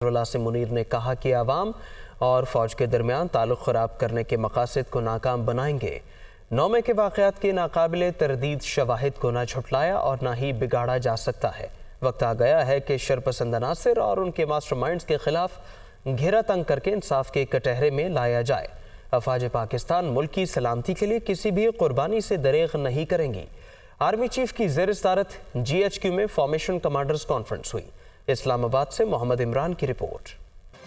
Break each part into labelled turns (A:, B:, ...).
A: سے منیر نے کہا کہ عوام اور فوج کے درمیان تعلق خراب کرنے کے مقاصد کو ناکام بنائیں گے۔ 9 مئی کے واقعات کے ناقابل تردید شواہد کو نہ جھٹلایا اور نہ ہی بگاڑا جا سکتا ہے۔ وقت آ گیا ہے کہ شرپسند عناصر اور ان کے ماسٹر مائنڈز کے خلاف گھیرا تنگ کر کے انصاف کے کٹہرے میں لایا جائے۔ افواج پاکستان ملک کی سلامتی کے لیے کسی بھی قربانی سے دریغ نہیں کریں گی۔ آرمی چیف کی زیر صدارت GHQ میں فارمیشن کمانڈرز کانفرنس ہوئی۔ اسلام آباد سے محمد عمران کی رپورٹ۔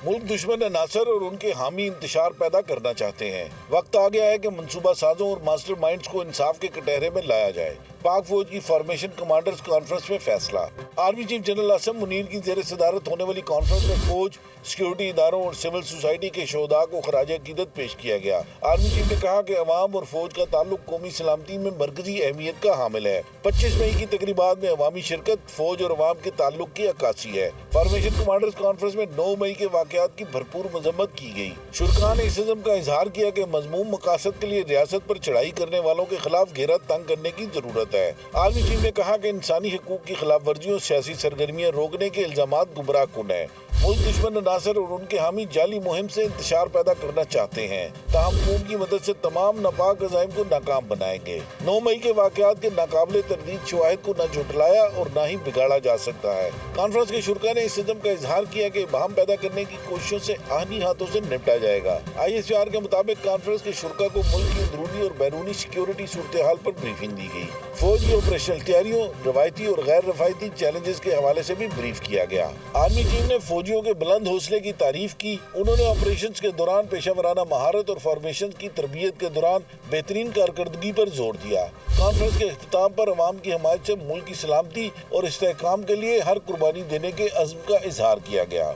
B: ملک دشمن عناصر اور ان کے حامی انتشار پیدا کرنا چاہتے ہیں۔ وقت آ گیا ہے کہ منصوبہ سازوں اور ماسٹر مائنڈز کو انصاف کے کٹہرے میں لایا جائے۔ پاک فوج کی فارمیشن کمانڈرز کانفرنس میں فیصلہ۔ آرمی چیف جنرل اسم منیر کی زیر صدارت ہونے والی کانفرنس میں فوج، سیکیورٹی اداروں اور سول سوسائٹی کے شہداء کو خراج عقیدت پیش کیا گیا۔ آرمی چیف نے کہا کہ عوام اور فوج کا تعلق قومی سلامتی میں مرکزی اہمیت کا حامل ہے۔ 25 مئی کی تقریبات میں عوامی شرکت فوج اور عوام کے تعلق کی عکاسی ہے۔ فارمیشن کمانڈرز کانفرنس میں 9 مئی کے واقعات کی بھرپور مذمت کی گئی۔ شرکاء نے اس عزم کا اظہار کیا کہ مذموم مقاصد کے لیے ریاست پر چڑھائی کرنے والوں کے خلاف گھیرا تنگ کرنے کی ضرورت ہے۔ آرمی چیف نے کہا کہ انسانی حقوق کی خلاف ورزیوں، سیاسی سرگرمیاں روکنے کے الزامات گمراہ کن ہیں۔ ملک دشمن عناصر اور ان کے حامی جعلی مہم سے انتشار پیدا کرنا چاہتے ہیں، تاہم قوم کی مدد سے تمام ناپاک عزائم کو ناکام بنائیں گے۔ 9 مئی کے واقعات کے ناقابل تردید شواہد کو نہ جھٹلایا اور نہ ہی بگاڑا جا سکتا ہے۔ کانفرنس کے شرکاء نے اس عزم کا اظہار کیا کہ ابہام پیدا کرنے کی کوششوں سے آہنی ہاتھوں سے نپٹا جائے گا۔ ISR کے مطابق کانفرنس کے شرکاء کو ملک کی اندرونی اور بیرونی سیکیورٹی صورتحال پر بریفنگ دی گئی۔ فوج کی آپریشنل تیاریوں، روایتی اور غیر روایتی چیلنجز کے حوالے سے بھی بریف کیا گیا۔ آرمی چیف نے فوجیوں کے بلند حوصلے کی تعریف کی۔ انہوں نے آپریشنز کے دوران پیشہ ورانہ مہارت اور فارمیشن کی تربیت کے دوران بہترین کارکردگی پر زور دیا۔ کانفرنس کے اختتام پر عوام کی حمایت سے ملک کی سلامتی اور استحکام کے لیے ہر قربانی دینے کے عزم کا اظہار کیا گیا۔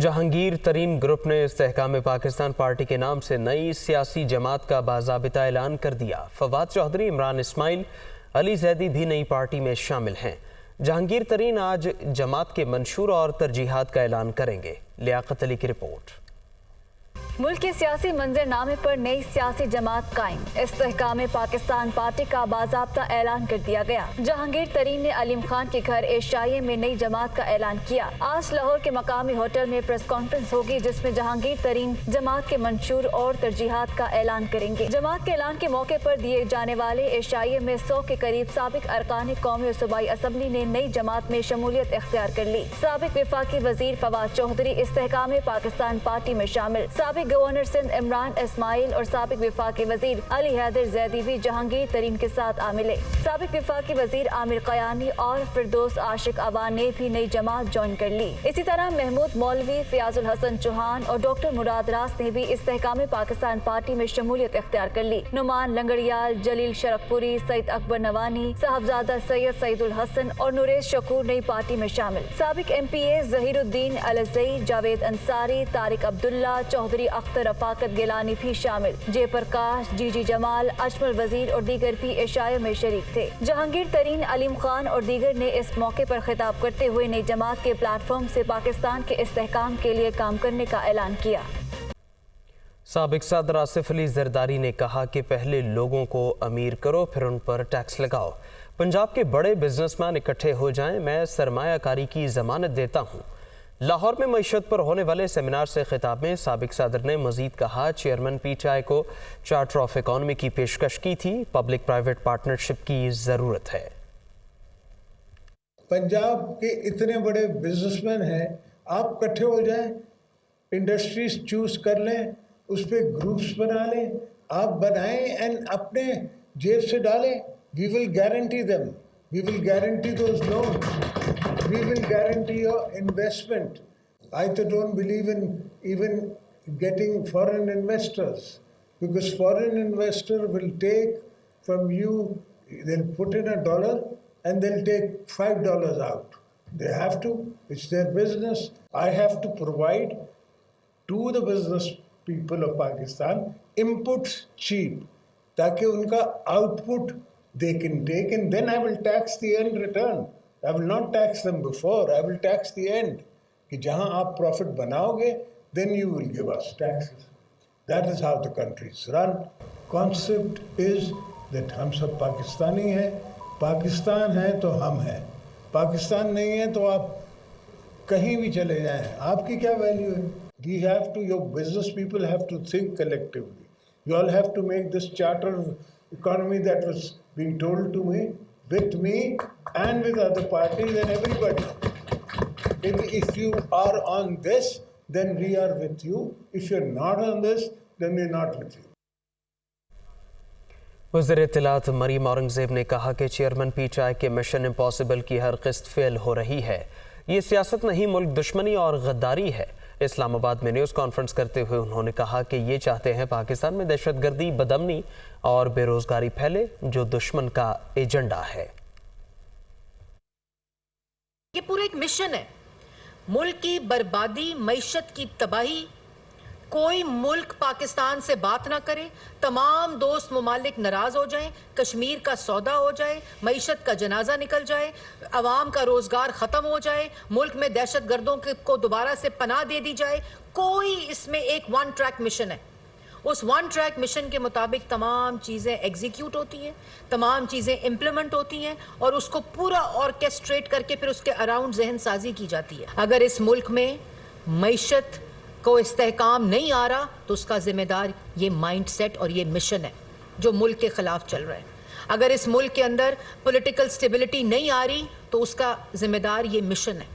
A: جہانگیر ترین گروپ نے استحکام پاکستان پارٹی کے نام سے نئی سیاسی جماعت کا باضابطہ اعلان کر دیا۔ فواد چودھری، عمران اسماعیل، علی زیدی بھی نئی پارٹی میں شامل ہیں۔ جہانگیر ترین آج جماعت کے منشور اور ترجیحات کا اعلان کریں گے۔ لیاقت علی کی رپورٹ۔
C: ملک کے سیاسی منظر نامے پر نئی سیاسی جماعت قائم۔ استحکام پاکستان پارٹی کا باضابطہ اعلان کر دیا گیا۔ جہانگیر ترین نے علیم خان کے گھر ایشائیے میں نئی جماعت کا اعلان کیا۔ آج لاہور کے مقامی ہوٹل میں پریس کانفرنس ہوگی، جس میں جہانگیر ترین جماعت کے منشور اور ترجیحات کا اعلان کریں گے۔ جماعت کے اعلان کے موقع پر دیے جانے والے ایشائیے میں 100 کے قریب سابق ارکان قومی اور صوبائی اسمبلی نے نئی جماعت میں شمولیت اختیار کر لی۔ سابق وفاقی وزیر فواد چودھری استحکام پاکستان پارٹی میں شامل۔ سابق گورنر سندھ عمران اسماعیل اور سابق وفاقی وزیر علی حیدر زیدی بھی جہانگیر ترین کے ساتھ عاملے۔ سابق وفاقی وزیر عامر قیانی اور فردوس عاشق عوان نے بھی نئی جماعت جوائن کر لی۔ اسی طرح محمود مولوی، فیاض الحسن چوہان اور ڈاکٹر مراد راس نے بھی استحکام پاکستان پارٹی میں شمولیت اختیار کر لی۔ نعمان لنگڑیال، جلیل شرکپوری، سید اکبر نوانی، صاحبزادہ سید سعید الحسن اور نریش شکور نئی پارٹی میں شامل۔ سابق MPA ظہیر الدین الزئی، جاوید انصاری، طارق عبداللہ، چودھری اختر رفاقت گیلانی بھی شامل۔ جے پرکاش، جی جمال، اجمل وزیر اور دیگر بھی عشائیہ میں شریک تھے۔ جہانگیر ترین، علیم خان اور دیگر نے اس موقع پر خطاب کرتے ہوئے نئی جماعت کے پلیٹ فارم سے پاکستان کے استحکام کے لیے کام کرنے کا اعلان کیا۔
A: سابق صدر آصف علی زرداری نے کہا کہ پہلے لوگوں کو امیر کرو، پھر ان پر ٹیکس لگاؤ۔ پنجاب کے بڑے بزنس مین اکٹھے ہو جائیں، میں سرمایہ کاری کی ضمانت دیتا ہوں۔ لاہور میں معیشت پر ہونے والے سیمینار سے خطاب میں سابق صدر نے مزید کہا، چیئرمین PTI کو چارٹر آف اکانومی کی پیشکش کی تھی، پبلک پرائیویٹ پارٹنرشپ کی ضرورت ہے۔
D: پنجاب کے اتنے بڑے بزنس مین ہیں، آپ اکٹھے ہو جائیں، انڈسٹریز چوز کر لیں، اس پہ گروپس بنا لیں، آپ بنائیں اینڈ اپنے جیب سے ڈالیں۔ We will guarantee them, we will guarantee those loans, we will guarantee your investment. I don't believe in even getting foreign investors, because foreign investor will take from you, they'll put in $1 and they'll take $5 out. They have to, it's their business. I have to provide to the business people of Pakistan inputs cheap, taaki unka output they can take, and then I will tax the end return. I will not tax them before, I will tax the end. کہ جہاں آپ profit بناؤ گے, then you will give us taxes. That is how the country is run. Concept is that ہم سب پاکستانی ہیں، پاکستان ہے تو ہم ہیں، پاکستان نہیں ہے تو آپ कहीं भी चले जाएं, आपकी क्या वैल्यू है? We have to, your business people have to think collectively. You all have to make this charter of economy that was being told to me, with me and with other parties and everybody. If you are on this, then we are with you. If you're not on this, then we're not with you.
A: वज़ीर इत्तलात मरीम औरंगज़ेब ने कहा कि chairman PTI के mission impossible की हर किस्त fail हो रही है। ये सियासत नहीं, मुल्क दुश्मनी और गद्दारी है। इस्लामाबाद में न्यूज़ कॉन्फ्रेंस करते हुए उन्होंने कहा कि ये चाहते हैं पाकिस्तान में दहशतगर्दी, बदअमनी और बेरोजगारी फैले, जो दुश्मन का एजेंडा है।
E: ये पूरा एक मिशन है, मुल्क की बर्बादी, मईशत की तबाही। कोई मुल्क पाकिस्तान से बात ना करे, तमाम दोस्त मुमालिक नाराज हो जाएं, कश्मीर का सौदा हो जाए, मईशत का जनाजा निकल जाए, अवाम का रोजगार खत्म हो जाए, मुल्क में दहशत गर्दों को दोबारा से पनाह दे दी जाए। कोई इसमें एक वन ट्रैक मिशन है। उस वन ट्रैक मिशन के मुताबिक तमाम चीज़ें एग्जीक्यूट होती हैं, तमाम चीज़ें इम्प्लीमेंट होती हैं और उसको पूरा ऑर्केस्ट्रेट करके फिर उसके अराउंड जहन साजी की जाती है। अगर इस मुल्क में मईशत को इस्तेहकाम नहीं आ रहा तो उसका जिम्मेदार ये माइंड सेट और ये मिशन है जो मुल्क के ख़िलाफ़ चल रहा है। अगर इस मुल्क के अंदर पॉलिटिकल स्टेबिलिटी नहीं आ रही तो उसका जिम्मेदार ये मिशन है,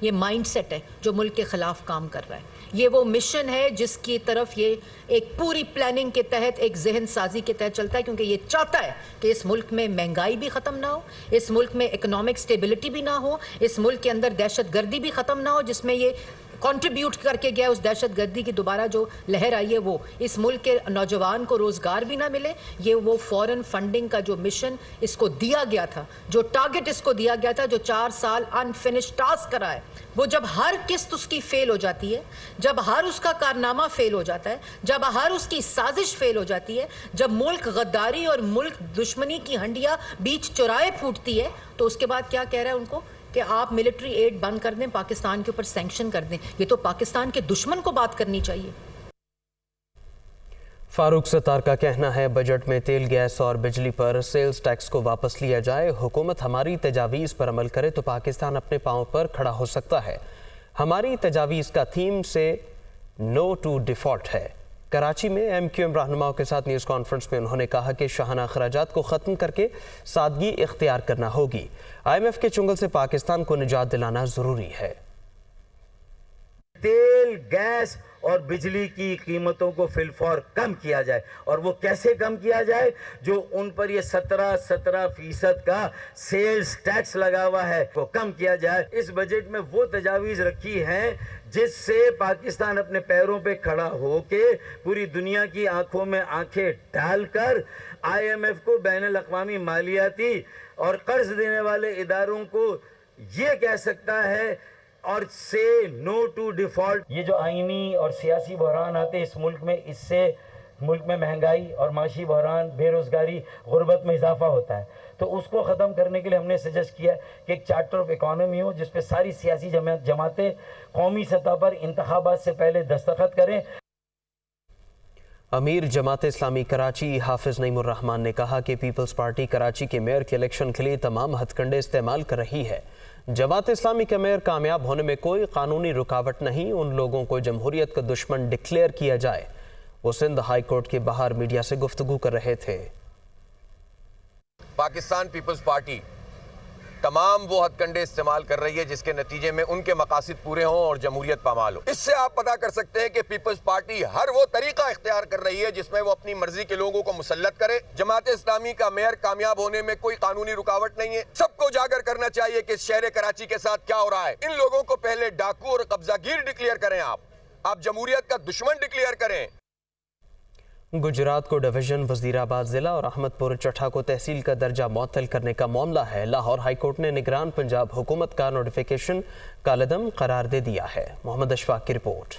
E: ये माइंड सेट है जो मुल्क के ख़िलाफ़ काम कर रहा है। ये वो मिशन है जिसकी तरफ ये एक पूरी प्लानिंग के तहत, एक जहन साजी के तहत चलता है, क्योंकि ये चाहता है कि इस मुल्क में महंगाई भी ख़त्म ना हो, इस मुल्क में इकोनॉमिक स्टेबिलिटी भी ना हो, इस मुल्क के अंदर दहशत गर्दी भी ख़त्म ना हो, जिसमें ये कंट्रीब्यूट करके गया उस दहशत गर्दी की दोबारा जो लहर आई है, वो इस मुल्क के नौजवान को रोज़गार भी ना मिले। ये वो फॉरेन फंडिंग का जो मिशन इसको दिया गया था, जो टारगेट इसको दिया गया था, जो 4 साल अनफिनिश्ड टास्क करा है, वो जब हर किस्त उसकी फेल हो जाती है, जब हर उसका कारनामा फेल हो जाता है, जब हर उसकी साजिश फेल हो जाती है, जब मुल्क गद्दारी और मुल्क दुश्मनी की हंडिया बीच चौराहे फूटती है, तो उसके बाद क्या कह रहा है उनको कि आप मिलिट्री एड बंद कर दें, पाकिस्तान के ऊपर सैंक्शन कर दें। ये तो पाकिस्तान के दुश्मन को बात करनी चाहिए।
A: फारूक सत्तार का कहना है बजट में तेल, गैस और बिजली पर सेल्स टैक्स को वापस लिया जाए। हुकूमत हमारी तजावीज़ पर अमल करे तो पाकिस्तान अपने पांव पर खड़ा हो सकता है। हमारी तजावीज़ का थीम से नो टू डिफ़ॉल्ट है। कराची में MQM रहनुमाओं के साथ न्यूज़ कॉन्फ्रेंस में उन्होंने कहा कि शाहाना अखराजात को ख़त्म करके सादगी इख्तियार करना होगी। IMF के चुंगल से पाकिस्तान को निजात दिलाना ज़रूरी है।
F: तेल, गैस और बिजली की कीमतों को फिलफौर कम किया जाए, और वो कैसे कम किया जाए? जो उन पर ये 17% का सेल्स टैक्स लगा हुआ है वो कम किया जाए। इस बजट में वो तजावीज़ रखी हैं जिससे पाकिस्तान अपने पैरों पे खड़ा होके पूरी दुनिया की आंखों में आंखें डालकर IMF को, बैनुल-अक़वामी मालियाती और कर्ज देने वाले इदारों को ये कह सकता है और से नो टू डिफ़ॉल्ट। ये जो आईनी और सियासी बहरान आते हैं इस मुल्क में, इससे मुल्क में महंगाई और माशी बहरान, बेरोज़गारी, गुर्बत में इजाफा होता है। तो उसको ख़त्म करने के लिए हमने सजेस्ट किया कि एक चार्टर ऑफ इकॉनमी हो जिस पे सारी सियासी जमातें कौमी सतह पर इंतखाबात से पहले दस्तखत करें।
A: अमीर जमात इस्लामी कराची हाफिज नईमुर रहमान ने कहा कि पीपल्स पार्टी कराची के मेयर के इलेक्शन के लिए तमाम हथकंडे इस्तेमाल कर रही है। जमात इस्लामी का मेयर कामयाब होने में कोई कानूनी रुकावट नहीं। उन लोगों को जमहूरियत का दुश्मन डिक्लेयर किया जाए। वो सिंध हाई कोर्ट के बाहर मीडिया से गुफ्तगू कर रहे थे।
G: पाकिस्तान पीपल्स पार्टी तमाम वो हथकंडे इस्तेमाल कर रही है जिसके नतीजे में उनके मकासद पूरे हों और जमहूरियत पामाल हो। इससे आप पता कर सकते हैं कि पीपल्स पार्टी हर वो तरीका इख्तियार कर रही है जिसमें वो अपनी मर्जी के लोगों को मुसल्लत करे। जमात इस्लामी का मेयर कामयाब होने में कोई कानूनी रुकावट नहीं है। सबको उजागर करना चाहिए कि शहर कराची के साथ क्या हो रहा है। इन लोगों को पहले डाकू और कब्जागीर डिक्लेयर करें, आप जमहूरियत का दुश्मन डिक्लेयर करें।
A: गुजरात को डिवीजन, वजीराबाद जिला और अहमदपुर चट्ठा को तहसील का दर्जा मुअत्तल करने का मामला है। लाहौर हाई कोर्ट ने निगरान पंजाब हुकूमत का नोटिफिकेशन कालदम करार दे दिया है। मोहम्मद अशफाक की रिपोर्ट।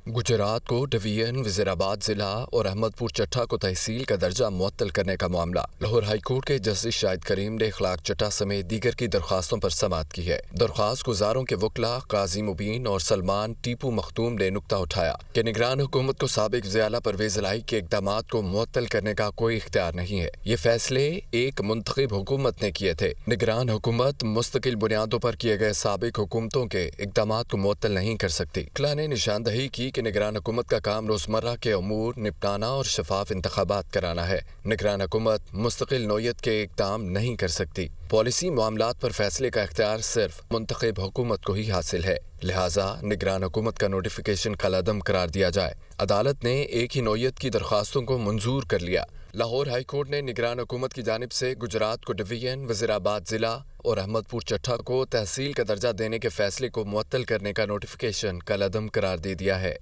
H: गुजरात को डिवीजन, वजीराबाद जिला और अहमदपुर चट्टा को तहसील का दर्जा मुअत्तल करने का मामला लाहौर हाई कोर्ट के जस्टिस शाहिद करीम ने इखलाक चट्टा समेत दीगर की दरख्वास्तों पर समाअत की है। दरख्वास्त गुजारों के वकला काजी मुबीन और सलमान टीपू मखदूम ने नुक्ता उठाया कि निगरान हुकूमत को साबिक ज़ियाला परवेज इलाही के इक़दामात को मुअत्तल करने का कोई इख्तियार नहीं है। ये फैसले एक मुंतखब हुकूमत ने किए थे। निगरान हुकूमत मुस्तकिल बुनियादों पर किए गए साबिक हुकूमतों के इक़दामात को मुअत्तल नहीं कर सकती। इख्ला ने निशानदही की कि निगरान हुकूमत का काम रोजमर्रा के अमूर निपटाना और शफाफ इंतखाबात कराना है। निगरान हुकूमत मुस्तकिल नौयत के इक़दाम नहीं कर सकती। पॉलिसी मामलात पर फैसले का इख्तियार सिर्फ मुंतखब हुकूमत को ही हासिल है। लिहाजा निगरान हुकूमत का नोटिफिकेशन कलअदम करार दिया जाए। अदालत ने एक ही नौयत की दरख्वास्तों को मंजूर कर लिया। लाहौर हाई कोर्ट ने निगरान हुकूमत की जानिब से गुजरात को डिवीजन, वजीराबाद जिला और अहमदपुर चट्टा को तहसील का दर्जा देने के फैसले को मुअत्तल करने का नोटिफिकेशन कलअदम करार दे दिया है।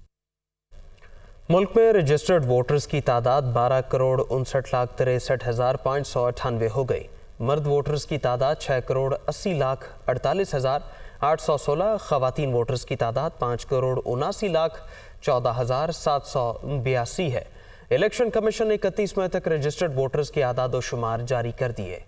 A: मुल्क में रजिस्टर्ड वोटर्स की तादाद 12,59,63,598 हो गई। मर्द वोटर्स की तादाद 6,80,48,816, खवातीन वोटर्स की तादाद 5,79,14,782 है। इलेक्शन कमीशन ने 31 मई तक रजिस्टर्ड वोटर्स के आदाद व शुमार जारी कर दिए।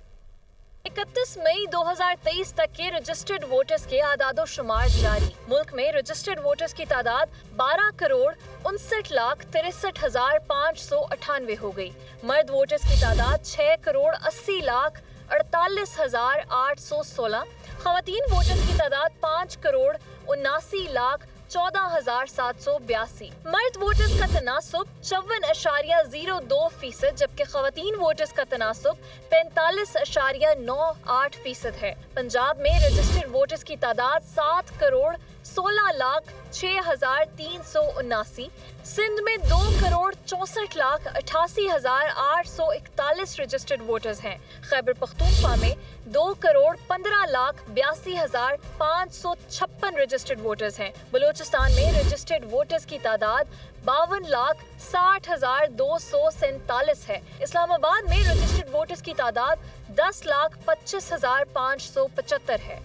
C: 31 मई 2023 तक के रजिस्टर्ड वोटर्स के आदादो शुमार जारी। मुल्क में रजिस्टर्ड वोटर्स की तादाद 12,59,63,598 हो गई। मर्द वोटर्स की तादाद 6,80,48,816, खवातीन वोटर्स की तादाद 5,79,14,782। मर्द वोटर्स का तनासुब 54.02%, जबकि खवातीन वोटर्स का तनासुब 45.98% है। पंजाब में रजिस्टर्ड वोटर्स की तादाद 7,16,06,379, सिंध में 2,64,88,841 रजिस्टर्ड वोटर्स हैं। खैबर पख्तूनख्वा में 2,15,82,556 रजिस्टर्ड वोटर्स हैं। बलूचिस्तान में रजिस्टर्ड वोटर्स की तादाद 52,60,247 है। इस्लामाबाद में रजिस्टर्ड वोटर्स की तादाद 10,25,575 है।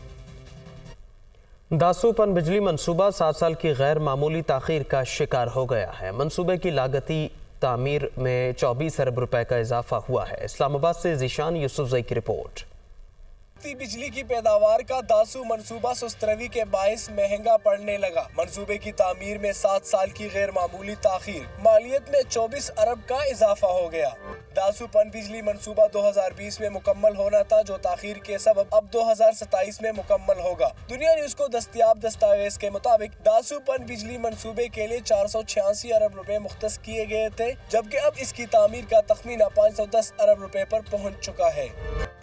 A: दासू पन बिजली मंसूबा 7 साल की गैर मामूली ताखीर का शिकार हो गया है। मंसूबे की लागती तामीर में 24 अरब रुपए का इजाफा हुआ है। इस्लामाबाद से ज़ीशान यूसुफ़ज़ई की रिपोर्ट।
I: बिजली की पैदावार का दासू मंसूबा सुस्तरवी के बायस महंगा पड़ने लगा। मंसूबे की तामीर में 7 साल की गैर मामूली ताखीर, मालियत में 24 अरब का इजाफा हो गया। दासू पन बिजली मंसूबा 2020 में मुकम्मल होना था, जो ताखीर के सबब अब 2027 में मुकम्मल होगा। दुनिया न्यूज को दस्तयाब दस्तावेज के मुताबिक दासू पन बिजली मंसूबे के लिए 486 अरब रुपए मुख्तस किए गए थे, जबकि अब इसकी तामीर का तखमीना 510 अरब रुपए पर पहुँच चुका है।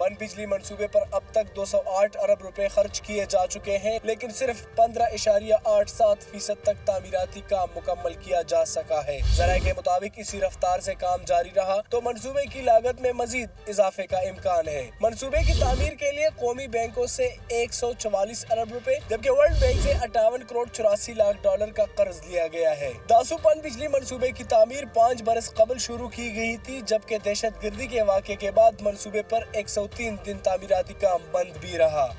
I: पन बिजली मंसूबे पर अब तक 208 अरब रुपए खर्च किए जा चुके हैं, लेकिन सिर्फ 15.87% तक तामीराती काम मुकम्मल किया जा सका है। ज़राए के मुताबिक इसी रफ्तार से काम जारी रहा तो मंसूबे की लागत में मजीद इजाफे का इम्कान है। मंसूबे की तामीर के लिए कौमी बैंकों से 144 अरब रुपए, जबकि वर्ल्ड बैंक से 58 करोड़ 84 लाख डॉलर का कर्ज लिया गया है। दासू पन बिजली मंसूबे की तामीर 5 बरस कबल शुरू की गई थी, जबकि दहशत गर्दी के वाक़े के बाद मंसूबे पर 103 दिन तामीराती काम बंद भी रहा।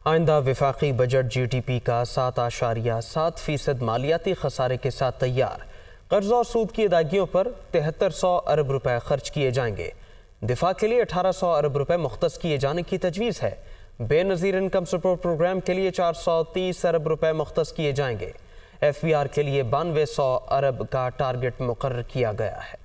A: आइंदा विफाकी बजट GDP का 7.7% मालियाती खसारे के साथ तैयार। कर्जा और सूद की अदायगियों पर 7300 अरब रुपए खर्च किए जाएंगे। दिफा के लिए 1800 अरब रुपए मुख्तस किए जाने की तजवीज़ है। बेनज़ीर इनकम सपोर्ट प्रोग्राम के लिए 430 अरब रुपए मुख्तस किए जाएंगे। FBR के लिए 9200 अरब का टारगेट मुकर्रर किया गया है।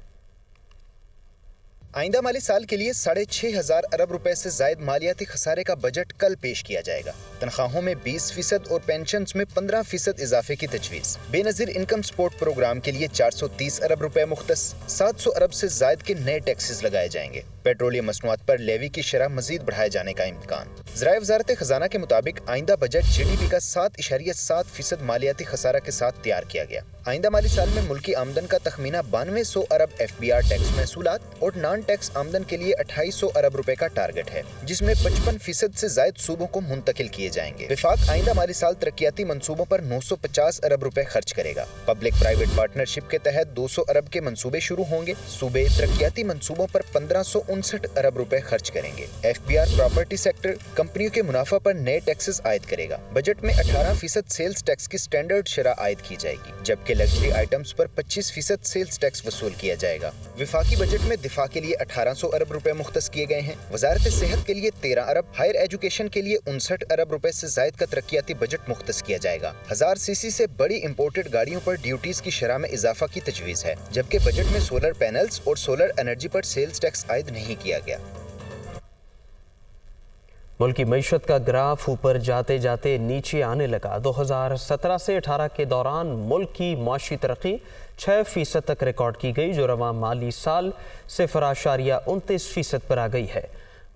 J: आइंदा माली साल के लिए 6,500 अरब रुपए से जायद मालियाती खसारे का बजट कल पेश किया जाएगा। तनख्वाहों में 20% और पेंशन्स में 15% इजाफे की तजवीज़। बेनज़ीर इनकम सपोर्ट प्रोग्राम के लिए 430 अरब रुपए मुख्तस, 700 अरब से जायद के नए टैक्सेस लगाए जाएंगे। पेट्रोलियम मसनूआत पर लेवी की शरह मजीद बढ़ाए जाने का इम्कान। ज़राए वज़ारत खजाना के मुताबिक आइंदा बजट GDP का 7.7% मालियाती खसारा के साथ तैयार किया गया। आइंदा माली साल में मुल्की आमदन का तखमीना 9200 अरब FBR टैक्स महसूलात और नॉन टैक्स आमदन के लिए 2800 अरब रुपए का टारगेट है, जिसमें 55% से जायद सूबों को मुंतकिल किए जाएंगे। विफाक आइंदा माली साल तरक्याती मंसूबों पर 950 अरब रुपए खर्च करेगा। पब्लिक प्राइवेट पार्टनरशिप के तहत 200 अरब के मंसूबे शुरू होंगे। सूबे तरक्याती मंसूबों पर 1500 59 ارب روپے خرچ کریں گے۔ FBR پراپرٹی سیکٹر کمپنیوں کے منافع پر نئے ٹیکسز عائد کرے گا۔ بجٹ میں 18% سیلز ٹیکس کی سٹینڈرڈ شرح عائد کی جائے گی، جبکہ لگژری آئٹمز پر 25% سیلز ٹیکس وصول کیا جائے گا۔ وفاقی بجٹ میں دفاع کے لیے 1800 ارب روپے مختص کیے گئے ہیں۔ وزارت صحت کے لیے 13 ارب، ہائر ایجوکیشن کے لیے 59 ارب روپے سے زائد کا ترقیاتی بجٹ مختص کیا جائے گا۔ 1000 cc سے بڑی امپورٹڈ گاڑیوں پر ڈیوٹیز کی شرح میں اضافہ کی تجویز ہے، جبکہ بجٹ میں سولر پینلز اور سولر انرجی پر سیلز ٹیکس عائد نہیں کیا گیا۔
A: ملکی معیشت کا گراف اوپر جاتے جاتے نیچے آنے لگا۔ 2017 سے 18 کے دوران ملک کی معاشی ترقی 6% تک ریکارڈ کی گئی، جو رواں مالی سال 0.29% پر آ گئی ہے۔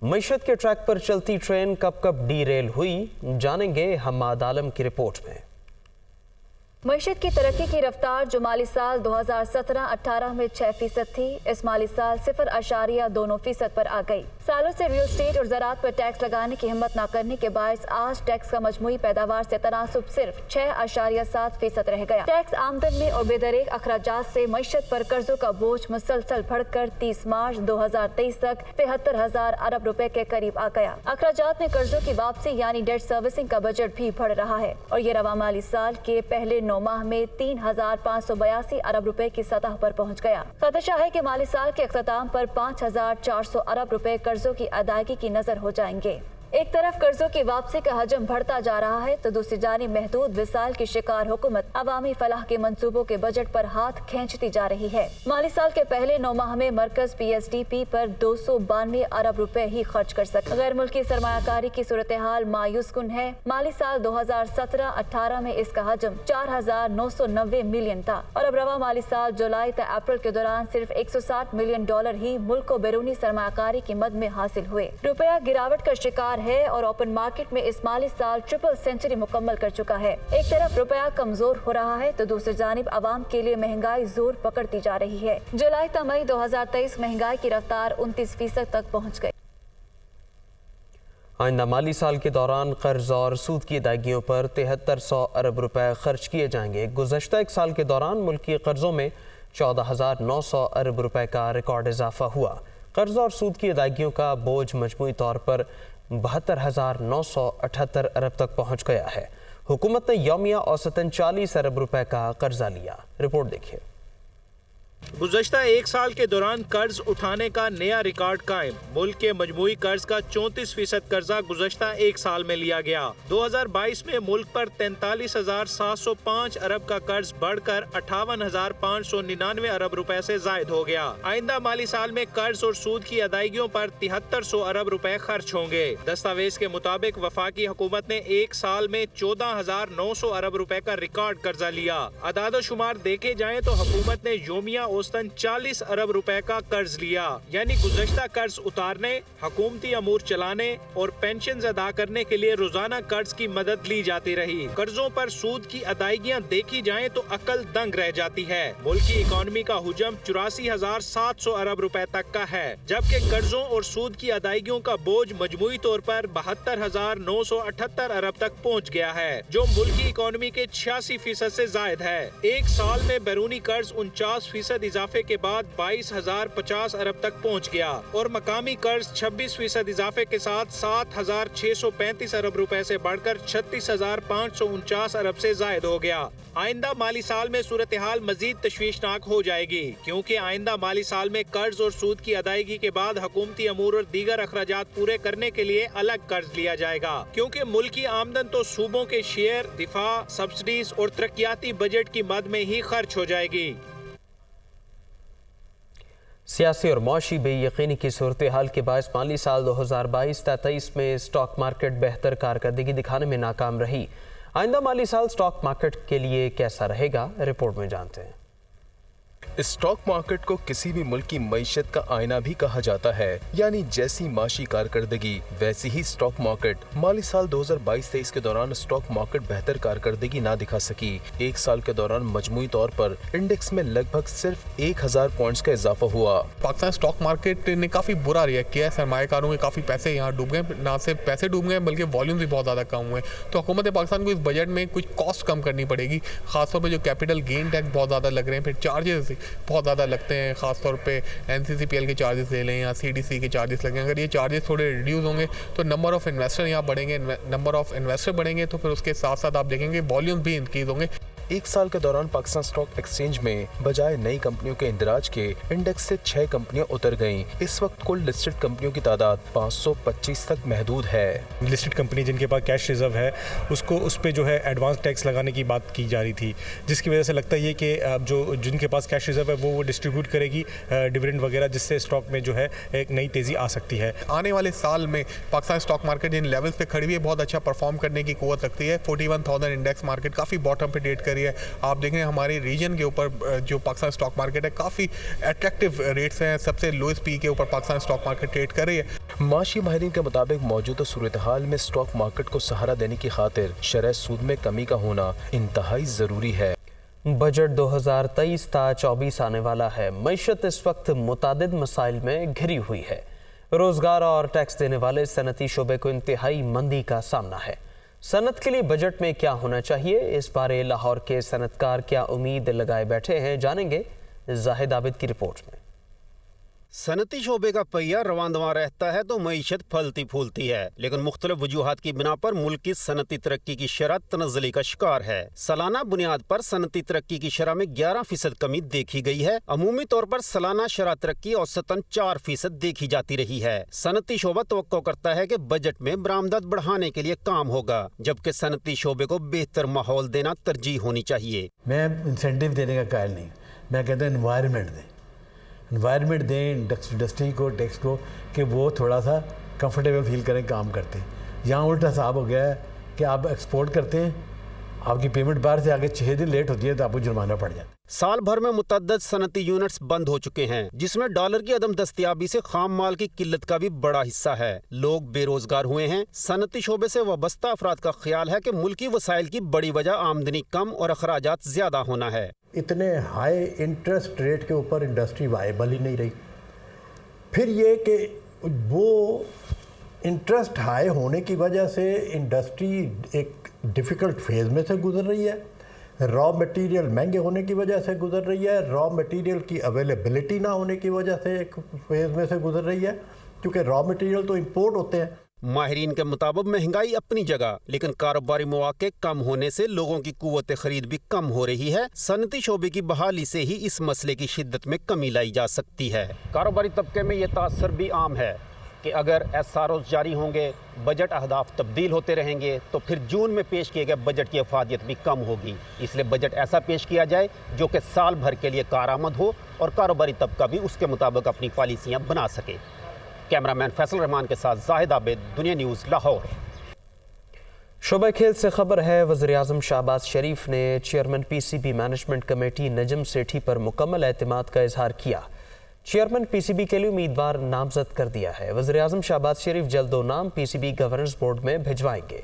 A: معیشت کے ٹریک پر چلتی ٹرین کب کب ڈی ریل ہوئی، جانیں گے حماد عالم کی رپورٹ میں۔
C: معیشت کی ترقی کی رفتار جو مالی سال 2017-18 میں 6% تھی، اس مالی سال 0.29% پر آ گئی۔ سالوں سے ریل اسٹیٹ اور زراعت پر ٹیکس لگانے کی ہمت نہ کرنے کے باعث آج ٹیکس کا مجموعی پیداوار سے تناسب صرف 6.7% رہ گیا۔ ٹیکس آمدن میں اور بے دریغ اخراجات سے معیشت پر قرضوں کا بوجھ مسلسل بڑھ کر 30 مارچ 2023 تک 73,000 ارب روپے کے قریب آ گیا۔ اخراجات میں قرضوں کی واپسی یعنی ڈیٹ سروسنگ کا بجٹ بھی بڑھ رہا ہے اور یہ رواں مالی سال کے پہلے 9 ماہ میں 3,582 ارب روپے کی سطح پر پہنچ گیا۔ خدشہ ہے کہ مالی سال کے اختتام پر 5,400 ارب روپے قرضوں کی ادائیگی کی نظر ہو جائیں گے۔ ایک طرف قرضوں کی واپسی کا حجم بڑھتا جا رہا ہے تو دوسری جانب محدود وسائل کی شکار حکومت عوامی فلاح کے منصوبوں کے بجٹ پر ہاتھ کھینچتی جا رہی ہے۔ مالی سال کے پہلے 9 ماہ میں مرکز PSDP پر 292 ارب روپے ہی خرچ کر سکے۔ غیر ملکی سرمایہ کاری کی صورتحال مایوس کن ہے۔ مالی سال 2017-18 میں اس کا حجم 4,990 ملین تھا اور اب رواں مالی سال جولائی تا اپریل کے دوران صرف $160 ملین ہی ملک کو بیرونی سرمایہ کاری کی مد میں حاصل ہوئے۔ روپیہ گراوٹ کا شکار ہے اور اوپن مارکیٹ میں اس مالی سال ٹرپل سینچری مکمل کر چکا ہے۔ ایک طرف روپیہ کمزور ہو رہا ہے تو دوسری جانب عوام کے لیے مہنگائی زور پکڑتی جا رہی ہے۔ جولائی تا مئی 2023 مہنگائی کی رفتار 29% تک پہنچ گئی۔
A: آئندہ مالی سال کے دوران قرض اور سود کی ادائیگیوں پر 7300 ارب روپے خرچ کیے جائیں گے۔ گزشتہ ایک سال کے دوران ملکی قرضوں میں 14,900 ارب روپے کا ریکارڈ اضافہ ہوا۔ قرض اور سود کی ادائیگیوں کا بوجھ مجموعی طور پر 72,978 ارب تک پہنچ گیا ہے۔ حکومت نے یومیہ اوسطاً 40 ارب روپے کا قرضہ لیا۔ رپورٹ دیکھیے۔
K: گزشتہ ایک سال کے دوران قرض اٹھانے کا نیا ریکارڈ قائم۔ ملک کے مجموعی قرض کا 34% قرضہ گزشتہ ایک سال میں لیا گیا۔ 2022 میں ملک پر 43,705 ارب کا قرض بڑھ کر 58,599 ارب روپے سے زائد ہو گیا۔ آئندہ مالی سال میں قرض اور سود کی ادائیگیوں پر 7300 ارب روپے خرچ ہوں گے۔ دستاویز کے مطابق وفاقی حکومت نے ایک سال میں 14,900 ارب روپے کا ریکارڈ قرضہ لیا۔ اعداد و شمار دیکھے جائیں تو حکومت نے یومیہ اوسطاً 40 ارب روپے کا قرض لیا، یعنی گزشتہ قرض اتارنے، حکومتی امور چلانے اور پینشنز ادا کرنے کے لیے روزانہ قرض کی مدد لی جاتی رہی۔ قرضوں پر سود کی ادائیگیاں دیکھی جائیں تو عقل دنگ رہ جاتی ہے۔ ملکی اکانومی کا حجم 84,700 ارب روپے تک کا ہے، جبکہ قرضوں اور سود کی ادائیگیوں کا بوجھ مجموعی طور پر 72,978 ارب تک پہنچ گیا ہے، جو ملکی اکانومی کے 86% سے زائد ہے۔ ایک سال میں بیرونی قرض 49% اضافے کے بعد 22,050 ارب تک پہنچ گیا اور مقامی قرض 26% اضافے کے ساتھ 7,635 ارب روپے سے بڑھ کر 36,549 ارب سے زائد ہو گیا۔ آئندہ مالی سال میں صورتحال مزید تشویشناک ہو جائے گی، کیونکہ آئندہ مالی سال میں قرض اور سود کی ادائیگی کے بعد حکومتی امور اور دیگر اخراجات پورے کرنے کے لیے الگ قرض لیا جائے گا، کیونکہ ملک کی آمدن تو صوبوں کے شیئر، دفاع، سبسڈیز اور ترقیاتی بجٹ کی مد میں ہی خرچ ہو جائے گی۔
A: سیاسی اور معاشی بے یقینی کی صورتحال کے باعث مالی سال 2022-23 میں اسٹاک مارکیٹ بہتر کارکردگی دکھانے میں ناکام رہی۔ آئندہ مالی سال اسٹاک مارکیٹ کے لیے کیسا رہے گا، رپورٹ میں جانتے ہیں۔
L: اسٹاک مارکیٹ کو کسی بھی ملک کی معیشت کا آئینہ بھی کہا جاتا ہے، یعنی جیسی معاشی کارکردگی ویسی ہی اسٹاک مارکیٹ۔ مالی سال 2022-23 کے دوران اسٹاک مارکیٹ بہتر کارکردگی نہ دکھا سکی۔ ایک سال کے دوران مجموعی طور پر انڈیکس میں لگ بھگ صرف 1000 پوائنٹس کا اضافہ ہوا۔
M: پاکستان اسٹاک مارکیٹ نے کافی برا ریئیکٹ کیا ہے، سرمایہ کاروں کے کافی پیسے یہاں ڈوب گئے، نہ صرف پیسے ڈوب گئے بلکہ والیوم بھی بہت زیادہ کم ہوئے۔ تو حکومت پاکستان کو اس بجٹ میں کچھ کاسٹ کم کرنی پڑے گی، خاص طور پہ جو کیپٹل گین ٹیکس بہت زیادہ لگ رہے ہیں، پھر چارجز बहुत ज़्यादा लगते हैं, ख़ासतौर पे NCCPL के चार्जेस ले लें या CDC के चार्जेस लगें। अगर ये चार्जेस थोड़े रिड्यूस होंगे तो नंबर ऑफ़ इन्वेस्टर यहाँ बढ़ेंगे, नंबर ऑफ़ इन्वेस्टर बढ़ेंगे तो फिर उसके साथ साथ आप देखेंगे वॉल्यूम भी इंक्रीज़ होंगे।
L: एक साल के दौरान पाकिस्तान स्टॉक एक्सचेंज में बजाय नई कंपनियों के इंदराज के इंडेक्स से 6 कंपनियां उतर गईं। इस वक्त कुल लिस्टेड कंपनियों की तादाद 525 तक महदूद है।
N: लिस्टेड कंपनी जिनके पास कैश रिजर्व है उसको उस पे जो है एडवांस टैक्स लगाने की बात की जा रही थी, जिसकी वजह से लगता है ये कि जो जिनके पास कैश रिजर्व है वो डिस्ट्रीब्यूट करेगी डिविडेंड वगैरह, जिससे स्टॉक में जो है एक नई तेज़ी आ सकती है।
M: आने वाले साल में पाकिस्तान स्टॉक मार्केट जिन लेवल्स पे खड़ी हुई है बहुत अच्छा परफॉर्म करने की कुव्वत रखती है। 41,000 इंडेक्स मार्केट काफ़ी बॉटम पे ट्रेड कर रही है। आप देख रहे हैं हमारे रीजन के ऊपर जो पाकिस्तान स्टॉक मार्केट है काफ़ी अट्रैक्टिव रेट्स हैं, सबसे लोएस्ट पी के ऊपर पाकिस्तान स्टॉक मार्केट ट्रेड कर रही है।
L: माशी माहिरीन के मुताबिक मौजूदा सूरत हाल में स्टॉक मार्केट को सहारा देने की खातिर शरह सूद में कमी का होना इंतहाई ज़रूरी है।
A: बजट 2023-24 आने वाला है। मईशत इस वक्त मुतादिद मसाइल में घिरी हुई है। रोजगार और टैक्स देने वाले सनती शोबे को इंतहाई मंदी का सामना है। सनत के लिए बजट में क्या होना चाहिए, इस बारे लाहौर के सनतकार क्या उम्मीद लगाए बैठे हैं, जानेंगे जाहिद आबिद की रिपोर्ट में।
O: सनती शोबे का पहिया रवानदवा रहता है तो मईशत फलती फूलती है, लेकिन मुख्तलिफ वजूहात की बिना पर मुल्क की सनती तरक्की की शरह तनज़्ज़ुली का शिकार है। सालाना बुनियाद पर सनती तरक्की की शरह में 11% कमी देखी गई है। अमूमी तौर पर सालाना शरह तरक्की औसतन 4% देखी जाती रही है। सनती शोबा तवक्को करता है कि बजट में बरामदत बढ़ाने के लिए काम होगा, जबकि सनती शोबे को बेहतर माहौल देना तरजीह होनी चाहिए।
P: मैं इंसेंटिव देने का कायल नहीं, मैं कहता हूँ इन्वायरमेंट दें इंडस्ट्री को, टैक्स को, कि वो थोड़ा सा कंफर्टेबल फील करें काम करते हैं। यहाँ उल्टा हिसाब हो गया है कि आप एक्सपोर्ट करते हैं, आपकी पेमेंट बाहर से आगे 6 दिन लेट होती है तो आपको जुर्माना पड़ जाता है।
O: साल भर में मुतअद्दिद सनती यूनिट्स बंद हो चुके हैं, जिसमें डॉलर की अदम दस्तयाबी से खाम माल की किल्लत का भी बड़ा हिस्सा है। लोग बेरोजगार हुए हैं। सनती शोबे से वाबस्ता अफराद का ख्याल है कि मुल्की वसाइल की बड़ी वजह आमदनी कम और अखराजात ज्यादा होना है।
P: इतने हाई इंटरेस्ट रेट के ऊपर इंडस्ट्री वायबल ही नहीं रही। फिर ये कि वो इंटरेस्ट हाई होने की वजह से इंडस्ट्री एक डिफ़िकल्ट फेज़ में से गुजर रही है। रॉ मटेरियल महंगे होने की वजह से गुजर रही है। रॉ मटेरियल की अवेलेबिलिटी ना होने की वजह से एक फेज़ में से गुजर रही है, क्योंकि रॉ मटेरियल तो इंपोर्ट होते हैं।
O: माहिरीन के मुताबिक महंगाई अपनी जगह, लेकिन कारोबारी मौके कम होने से लोगों की कुव्वत खरीद भी कम हो रही है। सनती शोबे की बहाली से ही इस मसले की शिद्दत में कमी लाई जा सकती है। कारोबारी तबके में ये तासर भी आम है कि अगर SROs जारी होंगे, बजट अहदाफ तब्दील होते रहेंगे, तो फिर जून में पेश किए गए बजट की अफादियत भी कम होगी। इसलिए बजट ऐसा पेश किया जाए जो कि साल भर के लिए कारआमद हो और कारोबारी तबका भी उसके मुताबिक अपनी पॉलिसियाँ बना सके। कैमरामैन फैसल रहमान के साथ जाहिद आबिद, दुनिया न्यूज़, लाहौर।
A: शोबा खेल से खबर है, वज़ीर-ए-आज़म शहबाज शरीफ ने chairman PCB management committee Najam Sethi पर मुकम्मल एतमाद का इजहार किया। चेयरमैन PCB के लिए उम्मीदवार नामजद कर दिया है। वज़ीर-ए-आज़म शहबाज शरीफ जल्द 2 नाम PCB गवर्नेंस बोर्ड में भिजवाएंगे।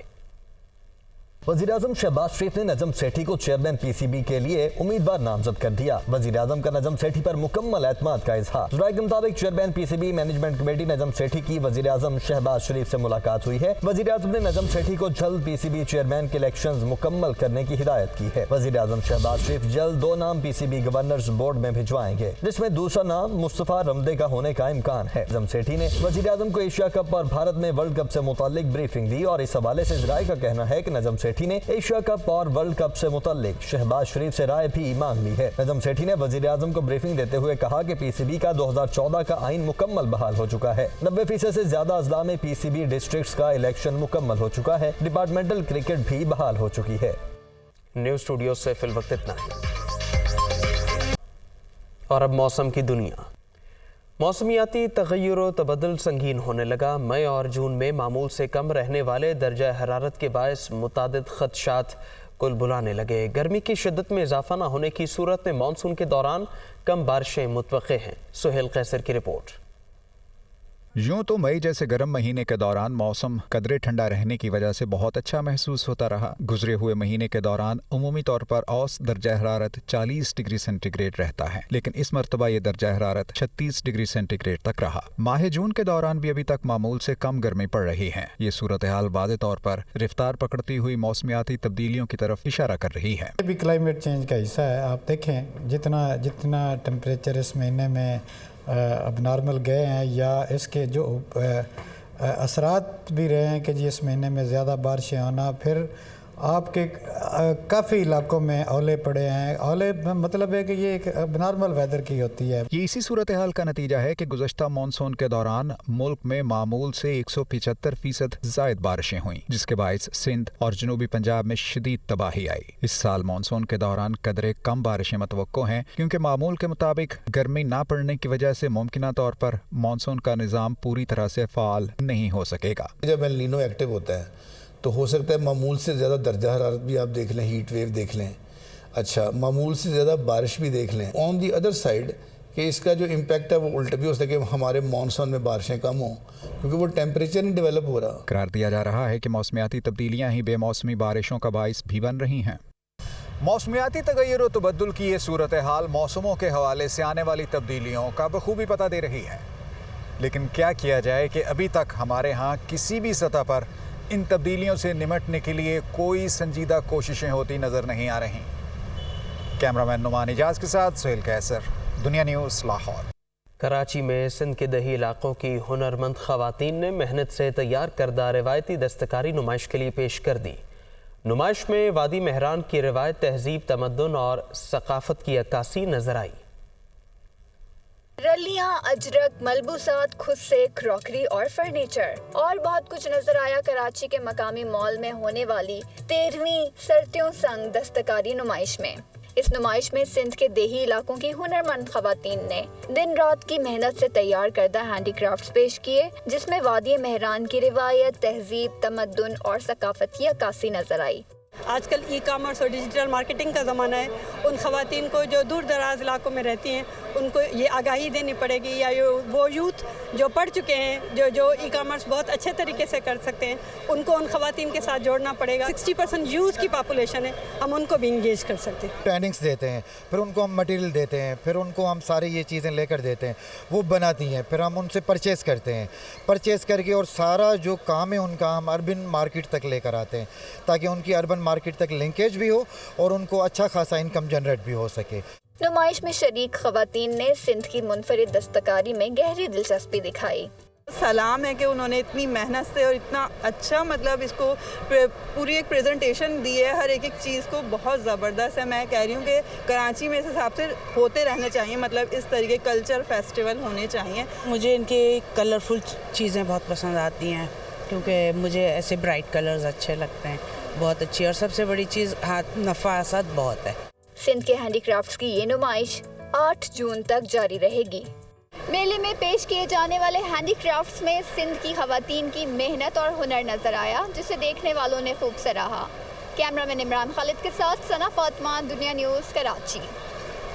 Q: वज़ीर-ए-आज़म शहबाज शरीफ ने नजम सेठी को चेयरमैन PCB के लिए उम्मीदवार नामजद कर दिया। वज़ीर-ए-आज़म का नजम सेठी पर मुकम्मल एतमाद का इजहार। ज़राए के मुताबिक chairman PCB management committee Najam Sethi की वज़ीर-ए-आज़म शहबाज शरीफ से मुलाकात हुई है। वज़ीर-ए-आज़म ने नजम सेठी को जल्द PCB चेयरमैन के इलेक्शंस मुकम्मल करने की हिदायत की है। वज़ीर-ए-आज़म शहबाज शरीफ जल्द 2 नाम PCB गवर्नर्स बोर्ड में भिजवाएंगे, जिसमें दूसरा नाम मुस्तफ़ा रमदे का होने का इम्कान है। नजम सेठी ने वज़ीर-ए-आज़म को एशिया कप और भारत में वर्ल्ड कप से मुताल्लिक ब्रीफिंग दी और इस हवाले से ज़राए का कहना है कि नजम सेठी ने एशिया कप और वर्ल्ड कप से मुताल्लिक शहबाज शरीफ से राय भी मांग ली है। नजम सेठी ने वज़ीर-ए-आज़म को ब्रीफिंग देते हुए कहा कि PCB का 2014 का आइन मुकम्मल बहाल हो चुका है। 90% से ज्यादा अजला में PCB डिस्ट्रिक्ट्स का इलेक्शन मुकम्मल हो चुका है। डिपार्टमेंटल क्रिकेट भी बहाल हो चुकी है।
A: न्यूज़ स्टूडियो से फिल वक्त इतना ही। और अब मौसम की दुनिया। मौसमियाती तग़य्युर व तबद्दुल संगीन होने लगा। मई और जून में मामूल से कम रहने वाले दर्जा हरारत के बायस मुतादिद ख़दशात कुल बुलाने लगे। गर्मी की शिद्दत में इजाफा न होने की सूरत में मानसून के दौरान कम बारिशें मुतवक्के हैं। सुहेल कैसर की रिपोर्ट।
R: यूं तो मई जैसे गर्म महीने के दौरान मौसम कदरे ठंडा रहने की वजह से बहुत अच्छा महसूस होता रहा। गुजरे हुए महीने के दौरान उमूमी तौर पर औसत दर्जा हरारत 40 डिग्री सेंटीग्रेड रहता है, लेकिन इस मरतबा ये दर्जा हरारत 36 डिग्री सेंटीग्रेड तक रहा। माह जून के दौरान भी अभी तक मामूल से कम गर्मी पड़ रही है। ये सूरत हाल वाज़े तौर पर रफ्तार पकड़ती हुई मौसमियाती तब्दीलियों की तरफ इशारा कर रही है।
S: भी क्लाइमेट चेंज का हिस्सा है। आप देखें जितना टेम्परेचर इस महीने में अब नॉर्मल गए हैं, या इसके जो असरात भी रहे हैं कि जी इस महीने में ज़्यादा बारिशें होना, फिर आपके काफ़ी इलाकों में ओले पड़े हैं। ओले मतलब है कि ये एक नॉर्मल वेदर की होती है।
R: ये इसी सूरत हाल का नतीजा है कि गुज़श्ता मानसून के दौरान मुल्क में मामूल से 175% ज़ायद बारिशें हुई, जिसके बायस सिंध और जनूबी पंजाब में शदीद तबाही आई। इस साल मानसून के दौरान कदरे कम बारिशें मतवक्को हैं, क्योंकि मामूल के मुताबिक गर्मी ना पड़ने की वजह से मुमकिना तौर पर मानसून का निज़ाम पूरी तरह से फ़ाल नहीं हो सकेगा।
T: जब एल नीनो एक्टिव होता है तो हो सकता है मामूल से ज़्यादा दर्जा हरारत भी आप देख लें, हीट वेव देख लें, अच्छा मामूल से ज़्यादा बारिश भी देख लें। ऑन दी अदर साइड कि इसका जो इम्पैक्ट है वो उल्टा भी हो सके, हमारे मानसून में बारिशें कम हों, क्योंकि वो टेम्परेचर नहीं डेवलप हो रहा।
R: करार दिया जा रहा है कि मौसमियाती तब्दीलियाँ ही बेमौसमी बारिशों का बाइस भी बन रही हैं। मौसमियाती तगय्युर और तबद्दुल की ये सूरत हाल मौसमों के हवाले से आने वाली तब्दीलियों का बखूबी पता दे रही है, लेकिन क्या किया जाए कि अभी तक हमारे यहाँ किसी भी सतह पर इन तब्दीलियों से निमटने के लिए कोई संजीदा कोशिशें होती नज़र नहीं आ रही। कैमरामैन नुमान इजाज़ के साथ सुहेल कैसर, दुनिया न्यूज़, लाहौर।
A: कराची में सिंध के दही इलाकों की हुनरमंद ख़वातीन ने मेहनत से तैयार करदा रिवायती दस्तकारी नुमाइश के लिए पेश कर दी। नुमाइश में वादी मेहरान की रिवायत, तहजीब, तमद्दुन और सकाफत की अक्कासी नजर आई।
C: रलियां, अजरक, मलबूसात, खुद से क्रॉकरी और फर्नीचर और बहुत कुछ नजर आया कराची के मकामी मॉल में होने वाली 13वीं सरतियों संग दस्तकारी नुमाइश में। इस नुमाइश में सिंध के देही इलाकों की हुनरमंद खवातीन ने दिन रात की मेहनत से तैयार करदा हैंडीक्राफ्ट्स पेश किए, जिसमें वादी मेहरान की रिवायत, तहजीब, तमद्दुन और सकाफत की अक्कासी नजर आई।
U: आजकल ई कॉमर्स और डिजिटल मार्केटिंग का ज़माना है। उन ख़वातीन को जो दूर दराज इलाकों में रहती हैं उनको ये आगाही देनी पड़ेगी, या वो यूथ जो पढ़ चुके हैं, जो ई कॉमर्स बहुत अच्छे तरीके से कर सकते हैं, उनको उन ख़वातीन के साथ जोड़ना पड़ेगा। 60% यूथ की पॉपुलेशन है, हम उनको भी इंगेज कर सकते हैं।
V: ट्रेनिंग्स देते हैं, फिर उनको हम मटेरियल देते हैं, फिर उनको हम सारी ये चीज़ें लेकर देते हैं, वो बनाती हैं, फिर हम उनसे परचेज़ करते हैं, परचेज़ करके और सारा जो काम है उनका हम अर्बन मार्केट तक लेकर आते हैं, ताकि उनकी अर्बन मार्केट तक लिंकेज भी हो और उनको अच्छा खासा इनकम जनरेट भी हो सके।
C: नुमाइश में शरीक खवातीन ने सिंध की मुनफरिद दस्तकारी में गहरी दिलचस्पी दिखाई।
W: सलाम है कि उन्होंने इतनी मेहनत से और इतना अच्छा मतलब इसको पूरी एक प्रेजेंटेशन दी है, हर एक चीज़ को बहुत ज़बरदस्त है। मैं कह रही हूँ कि कराची में इस हिसाब से होते रहने चाहिए, मतलब इस तरीके कल्चर फेस्टिवल होने चाहिए।
X: मुझे इनके कलरफुल चीज़ें बहुत पसंद आती हैं, क्योंकि मुझे ऐसे ब्राइट कलर्स अच्छे लगते हैं, बहुत अच्छी। और सबसे बड़ी चीज़ हाथ नफासत बहुत है।
C: सिंध के हैंडीक्राफ्ट्स की ये नुमाइश 8 जून तक जारी रहेगी। मेले में पेश किए जाने वाले हैंडीक्राफ्ट्स में सिंध की खवातीन की मेहनत और हुनर नजर आया, जिसे देखने वालों ने खूब सराहा। कैमरामैन इमरान खालिद के साथ सना फातिमा, दुनिया न्यूज़, कराची।